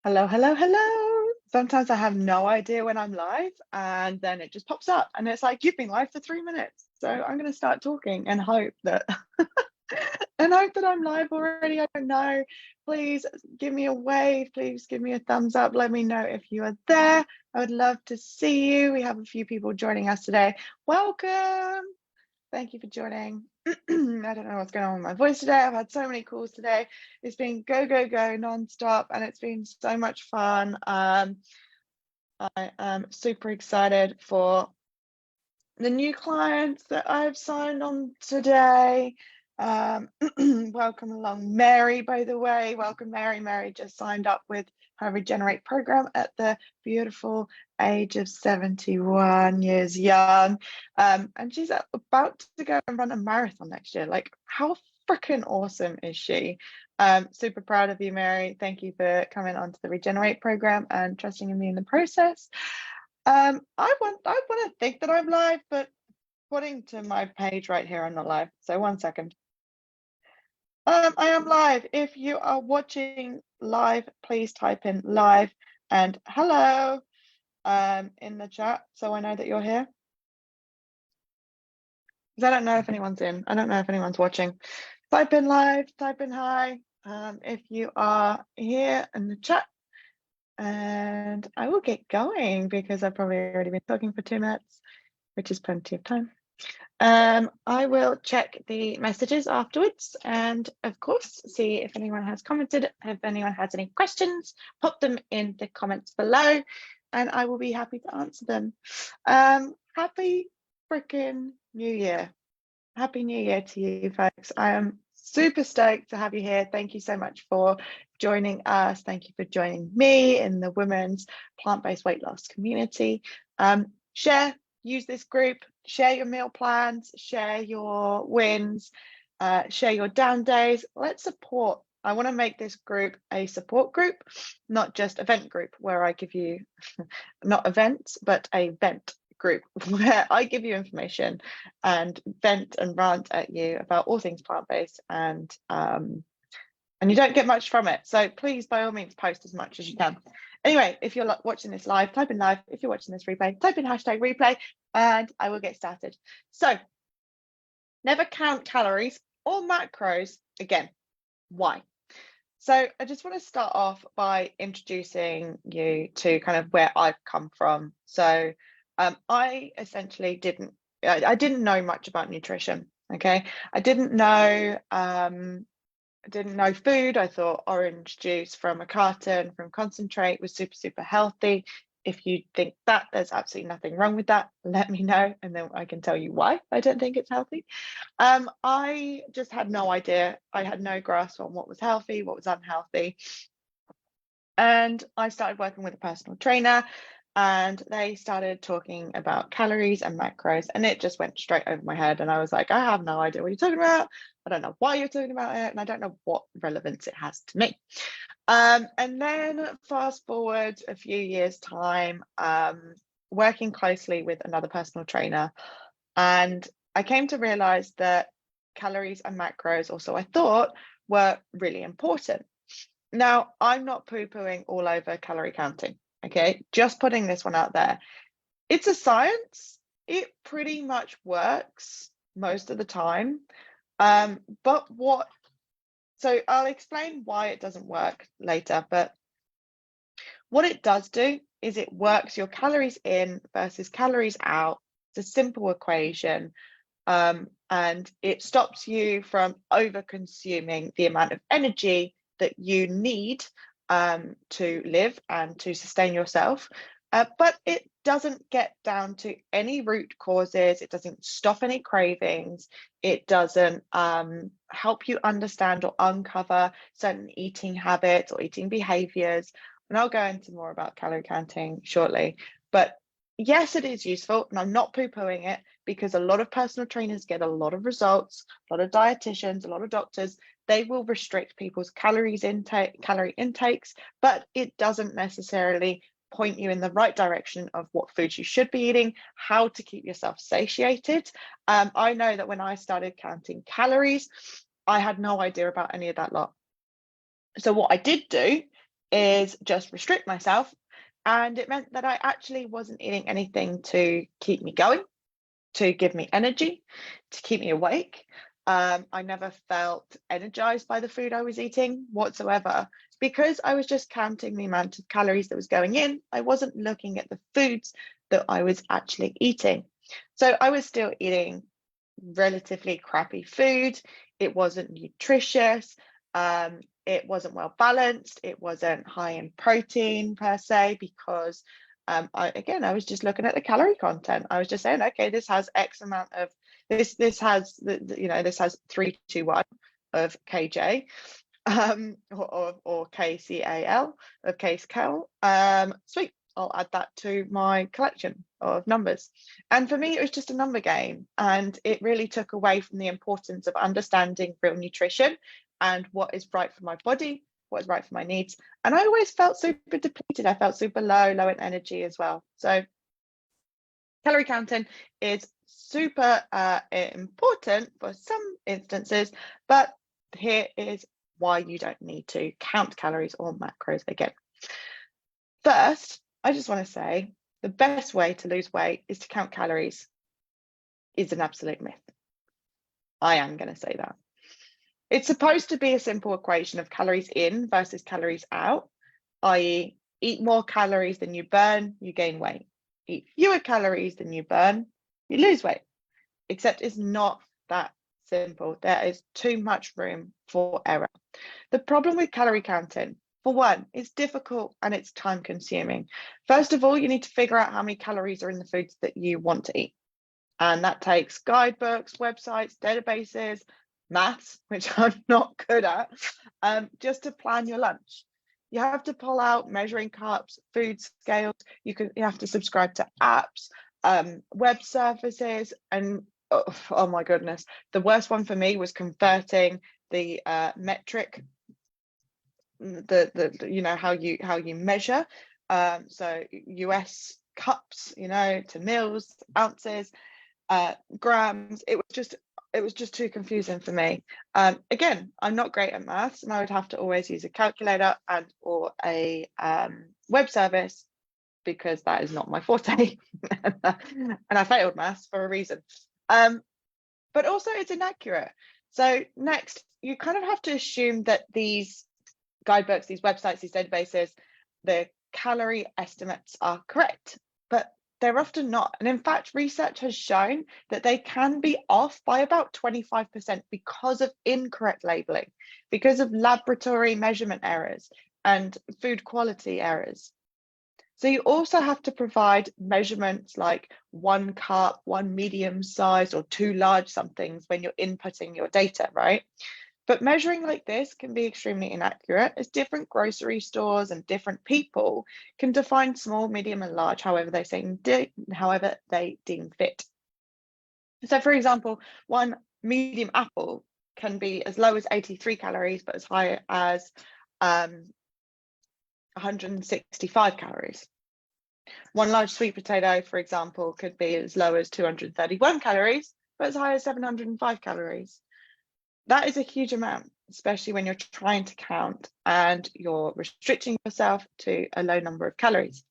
Hello, hello, hello. Sometimes I have no idea when I'm live and then it just pops up and it's like, you've been live for 3 minutes. So I'm going to start talking and hope that I'm live already. I don't know. Please give me a wave. Please give me a thumbs up. Let me know if you are there. I would love to see you. We have a few people joining us today. Welcome. Thank you for joining. I don't know what's going on with my voice today. I've had so many calls today. It's been go, go, go nonstop, and it's been so much fun. I am super excited for the new clients that I've signed on today. Welcome along, Mary, by the way. Welcome, Mary. Mary just signed up with her Regenerate program at the beautiful age of 71 years young. And she's about to go and run a marathon next year. Like, how freaking awesome is she? Super proud of you, Mary. Thank you for coming onto the Regenerate program and trusting in me in the process. I want to think that I'm live, but according to my page right here, I'm not live. So 1 second. I am live. If you are watching live, please type in live and hello in the chat so I know that you're here. Because I don't know if anyone's in. I don't know if anyone's watching. Type in live, type in hi if you are here in the chat. And I will get going because I've probably already been talking for 2 minutes, which is plenty of time. I will check the messages afterwards and of course see if anyone has commented. If anyone has any questions, pop them in the comments below and I will be happy to answer them. Happy freaking New Year. Happy New Year to you folks. I am super stoked to have you here. Thank you so much for joining us. Thank you for joining me in the women's plant-based weight loss community. Use this group, share your meal plans, share your wins, share your down days. Let's support. I want to make this group a support group, not just event group where I give you not events, but a vent group where I give you information and vent and rant at you about all things plant-based and you don't get much from it. So please, by all means, post as much as you can. Anyway, if you're watching this live, type in live. If you're watching this replay, type in hashtag replay and I will get started. So never count calories or macros again. Why? So I just want to start off by introducing you to kind of where I've come from. So I essentially didn't know much about nutrition. Okay, I didn't know food. I thought orange juice from a carton from concentrate was super, super healthy. If you think that, there's absolutely nothing wrong with that. Let me know, and then I can tell you why I don't think it's healthy. I just had no idea. I had no grasp on what was healthy, what was unhealthy. And I started working with a personal trainer and they started talking about calories and macros and it just went straight over my head. And I was like, I have no idea what you're talking about. I don't know why you're talking about it. And I don't know what relevance it has to me. And then fast forward a few years time, working closely with another personal trainer. And I came to realize that calories and macros also I thought were really important. Now, I'm not poo-pooing all over calorie counting, okay? Just putting this one out there. It's a science. It pretty much works most of the time. So I'll explain why it doesn't work later, but what it does do is it works your calories in versus calories out. It's a simple equation. And it stops you from over-consuming the amount of energy that you need to live and to sustain yourself. But it doesn't get down to any root causes. It doesn't stop any cravings. It doesn't help you understand or uncover certain eating habits or eating behaviors. And I'll go into more about calorie counting shortly. But yes, it is useful, and I'm not poo-pooing it because a lot of personal trainers get a lot of results, a lot of dietitians, a lot of doctors. They will restrict people's calorie intakes, but it doesn't necessarily point you in the right direction of what foods you should be eating, how to keep yourself satiated. I know that when I started counting calories, I had no idea about any of that lot. So what I did do is just restrict myself. And it meant that I actually wasn't eating anything to keep me going, to give me energy, to keep me awake. I never felt energized by the food I was eating whatsoever because I was just counting the amount of calories that was going in. I wasn't looking at the foods that I was actually eating. So I was still eating relatively crappy food. It wasn't nutritious. It wasn't well balanced. It wasn't high in protein per se because I was just looking at the calorie content. I was just saying, okay, this has X amount of this has this has 321 of kj or kcal of kcal. Sweet, I'll add that to my collection of numbers. And for me, it was just a number game, and it really took away from the importance of understanding real nutrition and what is right for my body, what is right for my needs. And I always felt super depleted. I felt super low in energy as well. So calorie counting is super important for some instances, but here is why you don't need to count calories or macros again. First, I just want to say the best way to lose weight is to count calories is an absolute myth. I am going to say that. It's supposed to be a simple equation of calories in versus calories out, i.e. eat more calories than you burn, you gain weight. Eat fewer calories than you burn, you lose weight. Except it's not that simple. There is too much room for error. The problem with calorie counting, for one, it's difficult and it's time consuming. First of all, you need to figure out how many calories are in the foods that you want to eat. And that takes guidebooks, websites, databases, maths, which I'm not good at, just to plan your lunch. You have to pull out measuring cups, food scales. You have to subscribe to apps, web services, and oh my goodness, the worst one for me was converting the metric, the how you measure, so US cups, to mils, ounces, grams. It was just too confusing for me. Again, I'm not great at maths, and I would have to always use a calculator or a web service because that is not my forte. And I failed maths for a reason. But also it's inaccurate. So next, you kind of have to assume that these guidebooks, these websites, these databases, the calorie estimates are correct, but they're often not. And in fact, research has shown that they can be off by about 25% because of incorrect labeling, because of laboratory measurement errors and food quality errors. So you also have to provide measurements like 1 cup, 1 medium size, or 2 large somethings when you're inputting your data, right? But measuring like this can be extremely inaccurate, as different grocery stores and different people can define small, medium, and large however they deem fit. So for example, 1 medium apple can be as low as 83 calories, but as high as 165 calories. 1 large sweet potato, for example, could be as low as 231 calories, but as high as 705 calories. That is a huge amount, especially when you're trying to count and you're restricting yourself to a low number of calories.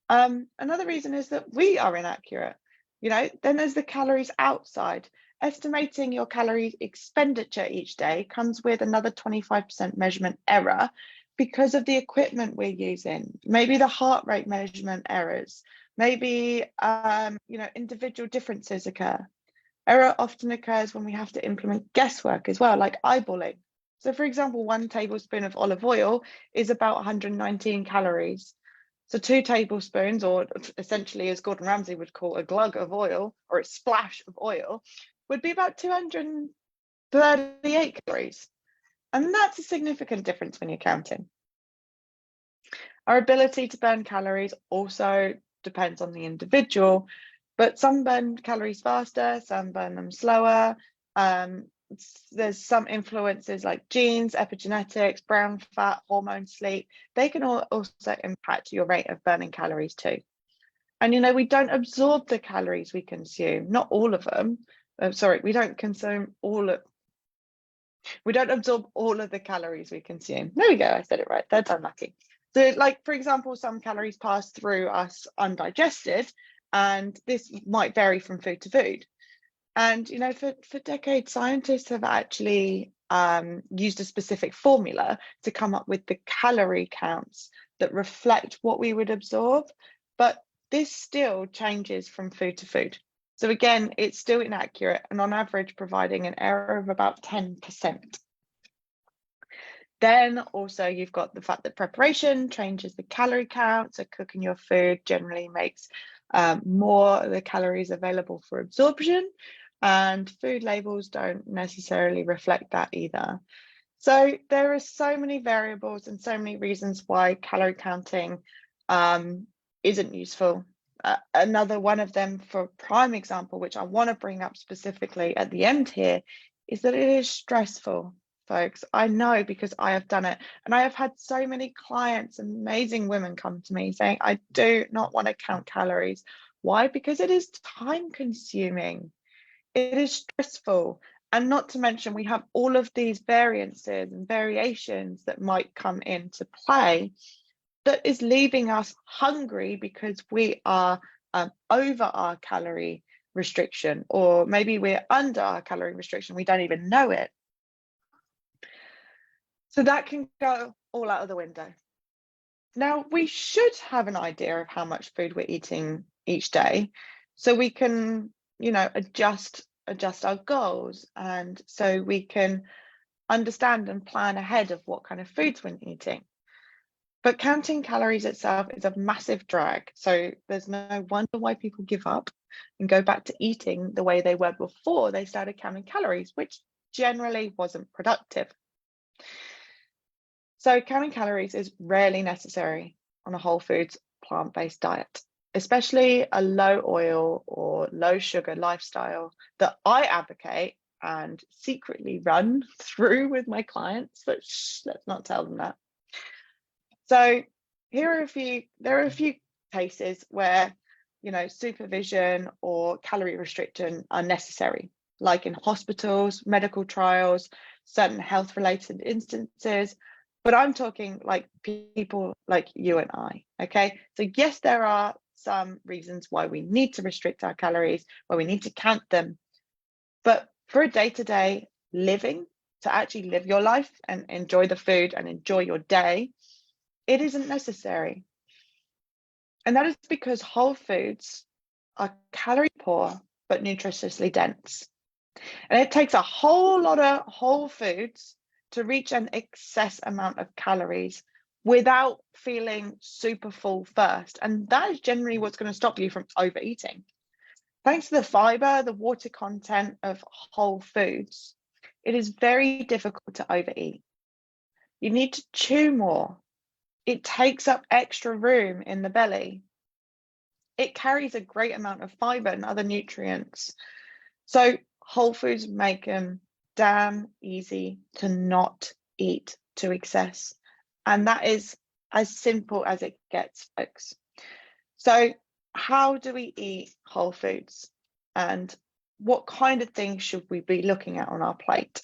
Another reason is that we are inaccurate. Then there's the calories outside. Estimating your calorie expenditure each day comes with another 25% measurement error because of the equipment we're using. Maybe the heart rate measurement errors. Maybe individual differences occur. Error often occurs when we have to implement guesswork as well, like eyeballing. So for example, 1 tablespoon of olive oil is about 119 calories. So 2 tablespoons, or essentially as Gordon Ramsay would call a glug of oil, or a splash of oil, would be about 238 calories. And that's a significant difference when you're counting. Our ability to burn calories also depends on the individual, but some burn calories faster, some burn them slower. There's some influences like genes, epigenetics, brown fat, hormone, sleep. They can also impact your rate of burning calories too. And we don't absorb the calories we consume, not all of them. We don't consume all of We don't absorb all of the calories we consume. There we go, I said it right. That's unlucky. So, like, for example, some calories pass through us undigested, and this might vary from food to food. And, you know, for decades, scientists have actually used a specific formula to come up with the calorie counts that reflect what we would absorb. But this still changes from food to food. So again, it's still inaccurate and on average providing an error of about 10%. Then also you've got the fact that preparation changes the calorie count. So cooking your food generally makes more of the calories available for absorption, and food labels don't necessarily reflect that either. So there are so many variables and so many reasons why calorie counting isn't useful. Another one of them, for prime example, which I want to bring up specifically at the end here, is that it is stressful, folks. I know because I have done it, and I have had so many clients, amazing women, come to me saying, I do not want to count calories. Why? Because it is time consuming. It is stressful. And not to mention, we have all of these variances and variations that might come into play that is leaving us hungry because we are over our calorie restriction, or maybe we're under our calorie restriction. We don't even know it. So that can go all out of the window. Now, we should have an idea of how much food we're eating each day, so we can, you know, adjust our goals, and so we can understand and plan ahead of what kind of foods we're eating. But counting calories itself is a massive drag. So there's no wonder why people give up and go back to eating the way they were before they started counting calories, which generally wasn't productive. So counting calories is rarely necessary on a whole foods plant-based diet, especially a low oil or low sugar lifestyle that I advocate and secretly run through with my clients, but let's not tell them that. So there are a few cases where, you know, supervision or calorie restriction are necessary, like in hospitals, medical trials, certain health related instances. But I'm talking like people like you and I, okay? So yes, there are some reasons why we need to restrict our calories, why we need to count them. But for a day-to-day living, to actually live your life and enjoy the food and enjoy your day, it isn't necessary. And that is because whole foods are calorie poor, but nutritiously dense. And it takes a whole lot of whole foods to reach an excess amount of calories without feeling super full first. And that is generally what's going to stop you from overeating. Thanks to the fiber, the water content of whole foods, it is very difficult to overeat. You need to chew more. It takes up extra room in the belly. It carries a great amount of fiber and other nutrients. So whole foods make them damn easy to not eat to excess. And that is as simple as it gets, folks. So how do we eat whole foods? And what kind of things should we be looking at on our plate?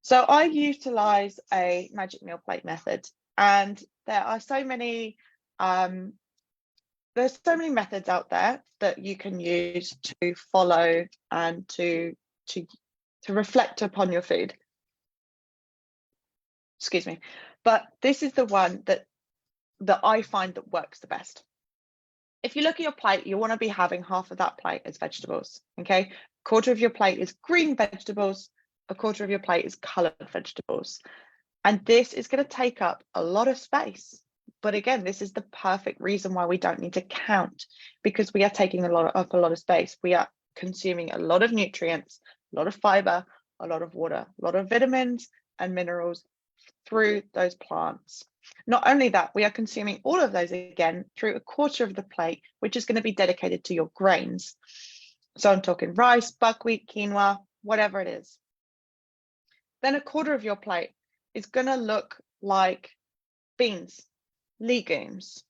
So I utilize a magic meal plate method, and there are so many there's so many methods out there that you can use to follow and to reflect upon your food. Excuse me. But this is the one that I find that works the best. If you look at your plate, you want to be having half of that plate as vegetables, okay? A quarter of your plate is green vegetables, a quarter of your plate is colored vegetables. And this is going to take up a lot of space. But again, this is the perfect reason why we don't need to count, because we are taking a lot of space. We are consuming a lot of nutrients, a lot of fiber, a lot of water, a lot of vitamins and minerals through those plants. Not only that, we are consuming all of those again through a quarter of the plate, which is going to be dedicated to your grains. So I'm talking rice, buckwheat, quinoa, whatever it is. Then a quarter of your plate is going to look like beans, legumes,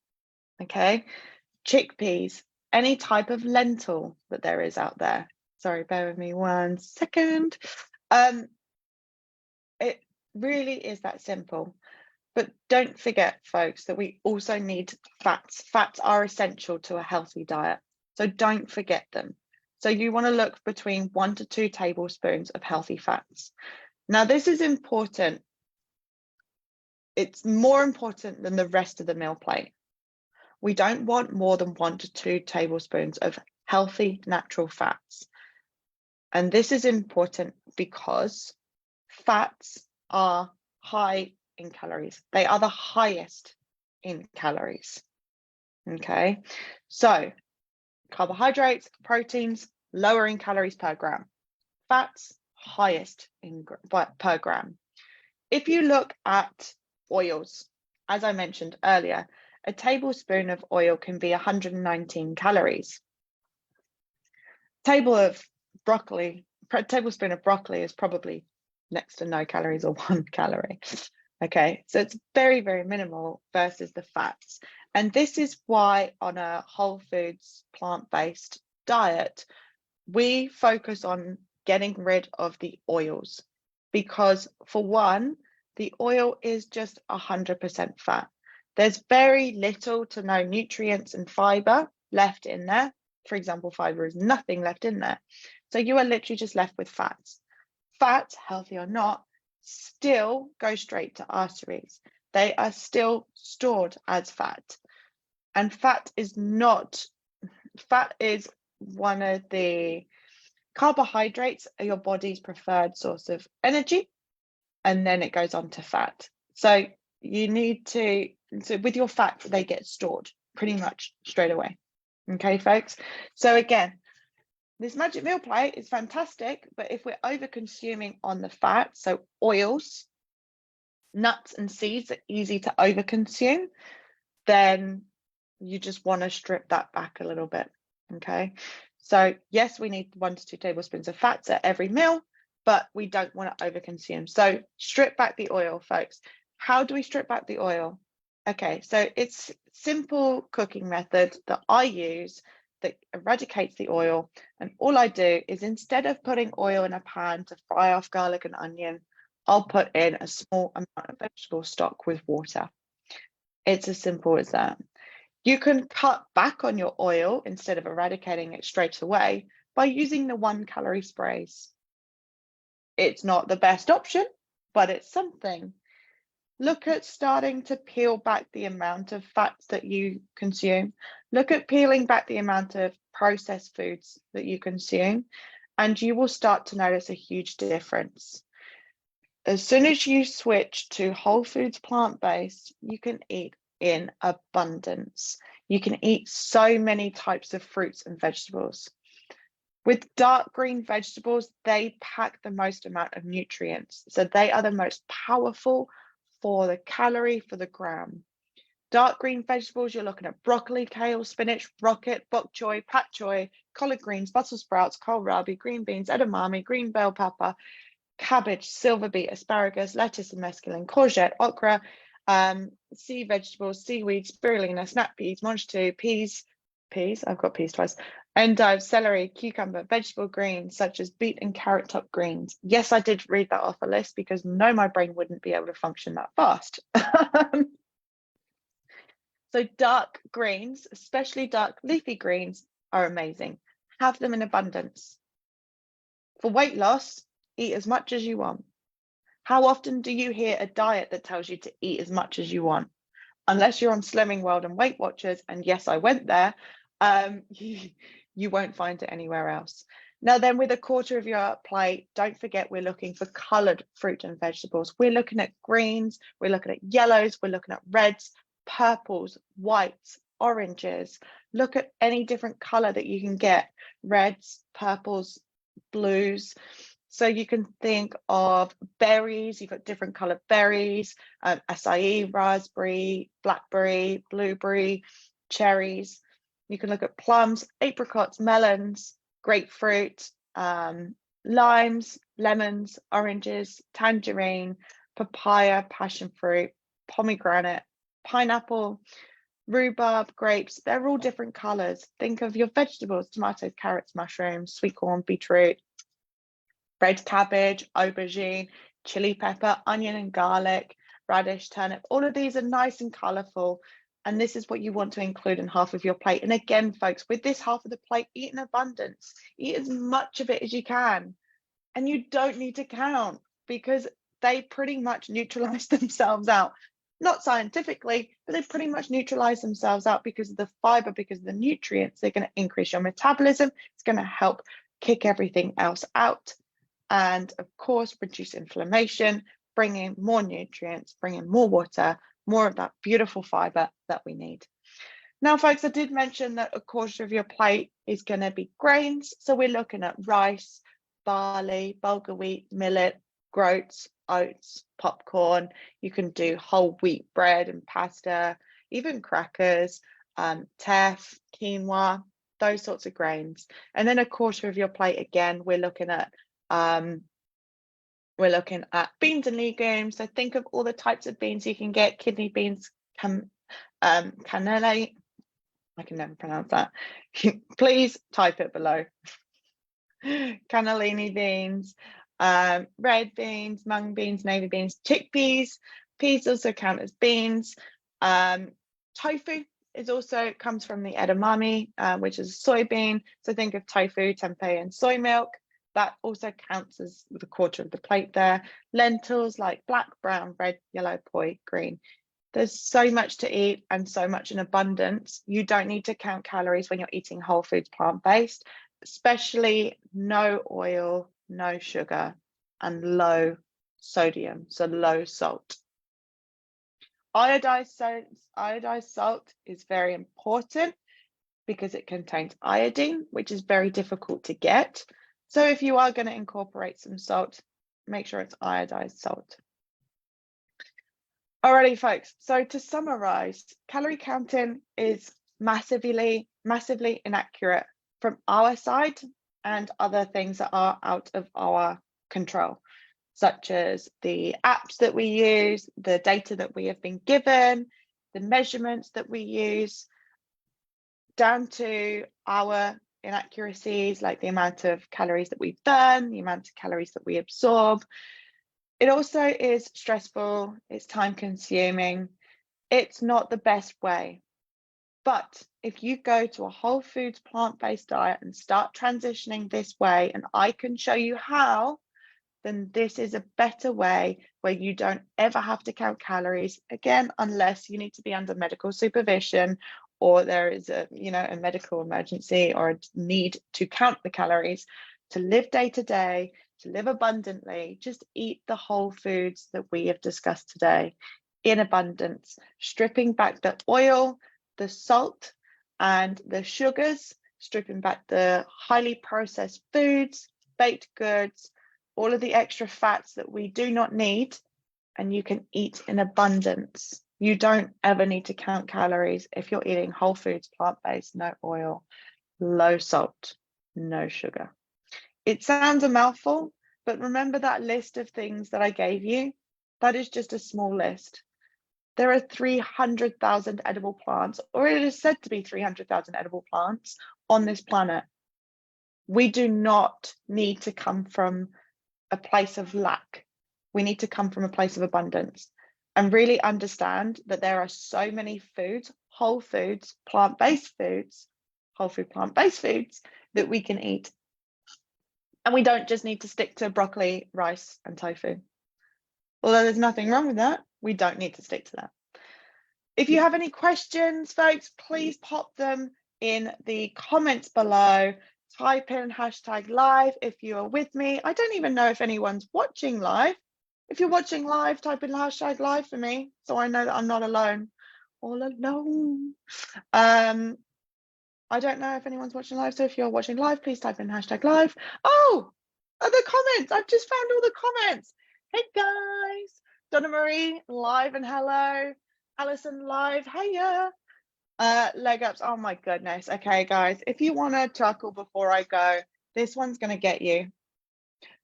okay, chickpeas, any type of lentil that there is out there. Sorry, bear with me 1 second. It really is that simple. But don't forget, folks, that we also need fats. Fats are essential to a healthy diet. So don't forget them. So you want to look between 1 to 2 tablespoons of healthy fats. Now, this is important. It's more important than the rest of the meal plate. We don't want more than 1 to 2 tablespoons of healthy natural fats. And this is important because fats are high in calories. They are the highest in calories. Okay, so carbohydrates, proteins, lower in calories per gram. Fats, highest in per gram. If you look at oils, as I mentioned earlier, a tablespoon of oil can be 119 calories. Tablespoon of broccoli is probably next to no calories or 1 calorie. Okay, so it's very, very minimal versus the fats. And this is why on a whole foods, plant-based diet, we focus on getting rid of the oils because for one, the oil is just 100% fat. There's very little to no nutrients and fiber left in there. For example, fiber is nothing left in there. So you are literally just left with fats. Fats, healthy or not, still go straight to arteries. They are still stored as fat. And fat is one of the carbohydrates are your body's preferred source of energy, and then it goes on to fat. So with your fats, they get stored pretty much straight away. Okay, folks. So again, this magic meal plate is fantastic, but if we're over consuming on the fat, so oils, nuts and seeds are easy to over consume, then you just want to strip that back a little bit. Okay, so yes, we need 1 to 2 tablespoons of fats at every meal, but we don't want to over consume. So strip back the oil, folks. How do we strip back the oil? Okay, so it's simple cooking method that I use that eradicates the oil. And all I do is instead of putting oil in a pan to fry off garlic and onion, I'll put in a small amount of vegetable stock with water. It's as simple as that. You can cut back on your oil instead of eradicating it straight away by using the 1-calorie sprays. It's not the best option, but it's something. Look at starting to peel back the amount of fats that you consume. Look at peeling back the amount of processed foods that you consume, and you will start to notice a huge difference. As soon as you switch to whole foods plant-based, you can eat in abundance. You can eat so many types of fruits and vegetables. With dark green vegetables, they pack the most amount of nutrients. So they are the most powerful for the calorie for the gram. Dark green vegetables, you're looking at broccoli, kale, spinach, rocket, bok choy, pak choy, collard greens, Brussels sprouts, kohlrabi, green beans, edamame, green bell pepper, cabbage, silver beet, asparagus, lettuce and mesclun, courgette, okra, sea vegetables, seaweed, spirulina, snap peas, monchatu, peas, I've got peas twice, endive, celery, cucumber, vegetable greens such as beet and carrot top greens. Yes, I did read that off a list because no, my brain wouldn't be able to function that fast. So dark greens, especially dark leafy greens, are amazing. Have them in abundance. For weight loss, eat as much as you want. How often do you hear a diet that tells you to eat as much as you want? Unless you're on Slimming World and Weight Watchers, and yes, I went there, you won't find it anywhere else. Now then, with 1/4 of your plate, don't forget we're looking for coloured fruit and vegetables. We're looking at greens, we're looking at yellows, we're looking at reds, purples, whites, oranges. Look at any different colour that you can get, reds, purples, blues. So you can think of berries, you've got different coloured berries, acai, raspberry, blackberry, blueberry, cherries. You can look at plums, apricots, melons, grapefruit, limes, lemons, oranges, tangerine, papaya, passion fruit, pomegranate, pineapple, rhubarb, grapes. They're all different colours. Think of your vegetables, tomatoes, carrots, mushrooms, sweet corn, beetroot. red cabbage, aubergine, chili pepper, onion and garlic, radish, turnip. All of these are nice and colourful. And this is what you want to include in half of your plate. And again, folks, with this half of the plate, eat in abundance. Eat as much of it as you can. And you don't need to count because they pretty much neutralize themselves out. Not scientifically, but they pretty much neutralize themselves out because of the fiber, because of the nutrients. They're going to increase your metabolism. It's going to help kick everything else out. And of course, reduce inflammation, bring in more nutrients, bring in more water, more of that beautiful fiber that we need. Now, folks, I did mention that a quarter of your plate is going to be grains. So we're looking at rice, barley, bulgur wheat, millet, groats, oats, popcorn. You can do whole wheat bread and pasta, even crackers, teff, quinoa, those sorts of grains. And then a quarter of your plate, again, we're looking at beans and legumes. So think of all the types of beans you can get: kidney beans, cannellini. I can never pronounce that. Please type it below. Cannellini beans, red beans, mung beans, navy beans, chickpeas. Peas also count as beans. Tofu is also comes from the edamame, which is a soybean. So think of tofu, tempeh, and soy milk. That also counts as the quarter of the plate there. Lentils like black, brown, red, yellow, poi, green. There's so much to eat and so much in abundance. You don't need to count calories when you're eating whole foods, plant-based, especially no oil, no sugar, and low sodium, so low salt. Iodized salt is very important because it contains iodine, which is very difficult to get. So if you are going to incorporate some salt, make sure it's iodized salt. Alrighty, folks. So to summarize, calorie counting is massively inaccurate from our side and other things that are out of our control, such as the apps that we use, the data that we have been given, the measurements that we use, down to our inaccuracies, like the amount of calories that we burn, the amount of calories that we absorb. It also is stressful, it's time consuming, it's not the best way. But if you go to a whole foods plant-based diet and start transitioning this way, and I can show you how, then this is a better way where you don't ever have to count calories, again, unless you need to be under medical supervision or there is a medical emergency or a need to count the calories. To live day to day, to live abundantly, just eat the whole foods that we have discussed today in abundance, stripping back the oil, the salt, and the sugars, stripping back the highly processed foods, baked goods, all of the extra fats that we do not need, and you can eat in abundance. You don't ever need to count calories if you're eating whole foods, plant-based, no oil, low salt, no sugar. It sounds a mouthful, but remember that list of things that I gave you? That is just a small list. There are 300,000 edible plants, or it is said to be 300,000 edible plants on this planet. We do not need to come from a place of lack. We need to come from a place of abundance and really understand that there are so many foods, whole foods, plant-based foods, whole food, plant-based foods that we can eat. And we don't just need to stick to broccoli, rice, and tofu. Although there's nothing wrong with that, we don't need to stick to that. If you have any questions, folks, please pop them in the comments below. Type in #live if you are with me. I don't even know if anyone's watching live. If you're watching live, type in #live for me so I know that I'm not alone. All alone. I don't know if anyone's watching live, so if you're watching live, please type in #live. Oh, the comments. I've just found all the comments. Hey guys, Donna Marie, live and hello. Alison, live, hiya. Leg ups, oh my goodness. Okay, guys, if you want to chuckle before I go, this one's going to get you.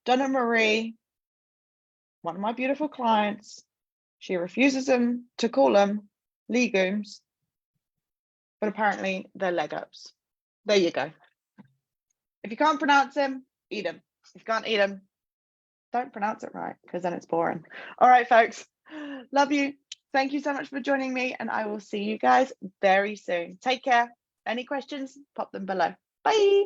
Donna Marie, one of my beautiful clients, she refuses them to call them legumes, but apparently they're leg ups. There you go. If you can't pronounce them, eat them. If you can't eat them, don't pronounce it right, because then it's boring. All right, folks. Love you. Thank you so much for joining me, and I will see you guys very soon. Take care. Any questions, pop them below. Bye.